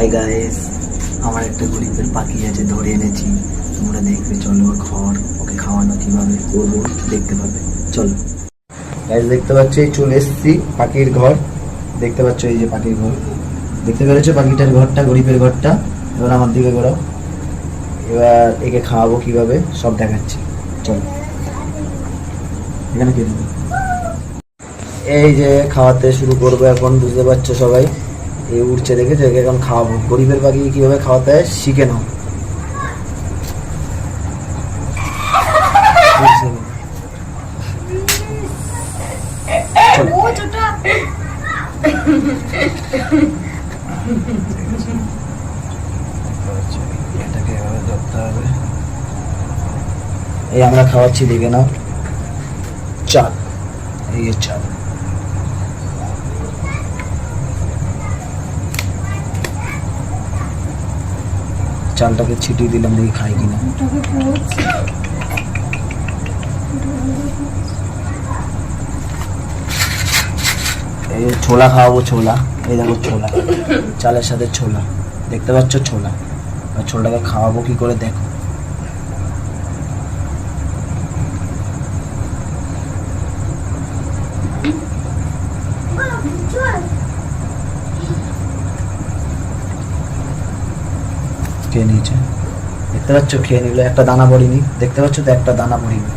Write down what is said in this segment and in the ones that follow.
Hi guys, আমার একটা গরিবের পাখি আছে, ধরে এনেছি। তোমরা দেখবে, চলো ওর ঘর, ওকে খাওয়ানো কিভাবে করবো দেখতে পাবে, চলো গাইস। দেখতে পাচ্ছ, এই চলে এসেছি পাখির ঘর। দেখতে পাচ্ছ এই যে পাখির ঘর, দেখতে পেরেছো পাখিটার ঘরটা, গরিবের ঘরটা। এবার আমার দিকে ঘোরাও। এবার একে খাওয়াবো কিভাবে সব দেখাচ্ছি, চলো। এখানে কে দেবো? এই যে খাওয়াতে শুরু করবো এখন, বুঝতে পারছো সবাই। এই উঠছে, দেখেছো? একে এখন খাওয়াবো। গরিবের পাখি কিভাবে খাওয়াতে হয় শিখে নাও। এটাকে এভাবে ধরতে হবে। এই আমরা খাওয়াচ্ছি, দেখে নাও। চাল, এই চাল। চালটাকে ছিটিয়ে দিলাম, দেখি খাই কিনা। এই ছোলা খাওয়াবো, ছোলা। এই দেখো ছোলা, চালের সাথে ছোলা, দেখতে পাচ্ছ ছোলা। আর ছোলাটাকে খাওয়াবো কি করে দেখো। খেয়ে নিয়েছে, দেখতে পাচ্ছ? খেয়ে নিল, একটা দানা পড়িনি, দেখতে পাচ্ছ তো? একটা দানা পড়িনি।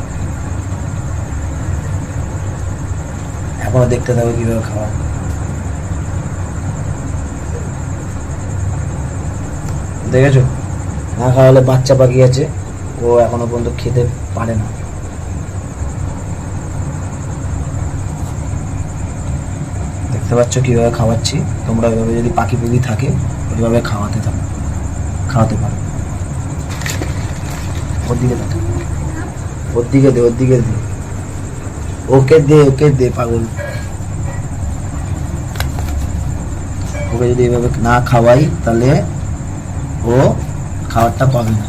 এখনো দেখতে থাকো কিভাবে খাওয়া। দেখেছো? না খাওয়ালে বাচ্চা পাখি আছে, ও এখনো পর্যন্ত খেতে পারে না। দেখতে পাচ্ছ কিভাবে খাওয়াচ্ছি। তোমরা এভাবে যদি পাখি পুকি থাকে, ওইভাবে খাওয়াতে পারো। ওর দিকে দেখো, ওর দিকে দে, ওর দিকে দে, ওকে দে পাগল। ওকে যদি এভাবে না খাওয়াই, তাহলে ও খাবারটা পাবে না,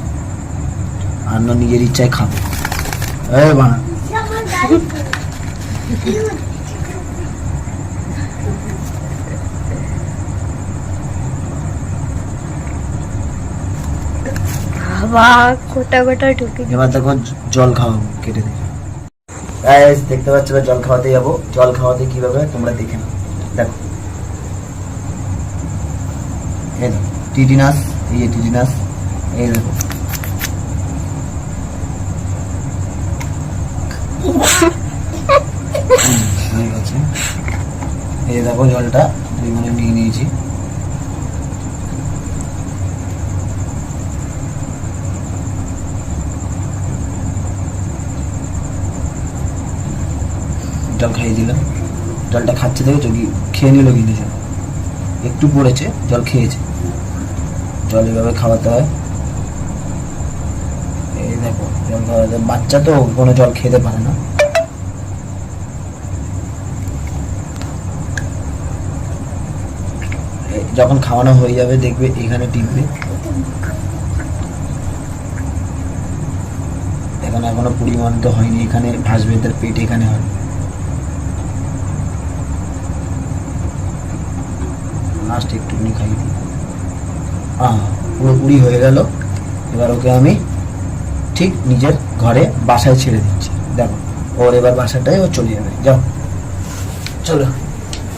আর নিজের ইচ্ছায় খাবে। বানা এবার দেখো জল খাওয়াবো, কেটে দিই। দেখতে পাচ্ছ, জল খাওয়াতে যাবো। জল খাওয়াতে কিভাবে তোমরা দেখে নাও, দেখো। এই দেখো টিটিনাস, এই যে টিটিনাস, এই দেখো। এই দেখো জলটা পরিমাণে নিয়ে নিয়েছি। জল খাইয়ে দিলাম। জলটা খাচ্ছে, দেখেছো? খেয়ে নিল কিন্তু জল একটু পড়েছে, জল খেয়েছে। জল এভাবে খাওয়াতে হয়। এই দেখো জল খাওয়াতে, বাচ্চা তো কোনো জল খেতে পারে না। যখন খাওয়ানো হয়ে যাবে, দেখবে এখানে টিপবে। এখনো পরিমাণ তো হয়নি, এখানে ভাসবে, তার পেট এখানে হয়। লাস্ট একটুখানি খাই দিই। পুরোপুরি হয়ে গেল। এবার ওকে আমি ঠিক নিজের ঘরে, বাসায় ছেড়ে দিচ্ছি। দেখো ওর এবার বাসাটায় ও চলে যাবে। যাও, চলো।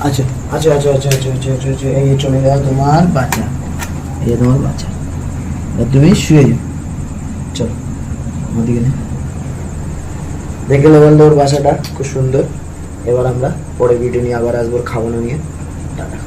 আচ্ছা আচ্ছা আচ্ছা আচ্ছা আচ্ছা আচ্ছা আচ্ছা আচ্ছা, এই চলে যাও তোমার বাচ্চা, এই তোমার বাচ্চা। তুমি শুয়ে যাও, চলো আমার দিকে। দেখে বললো ওর বাসাটা খুব সুন্দর। এবার আমরা পরে ভিডিও নিয়ে আবার আসবো খাওয়ানো নিয়ে। টাটা।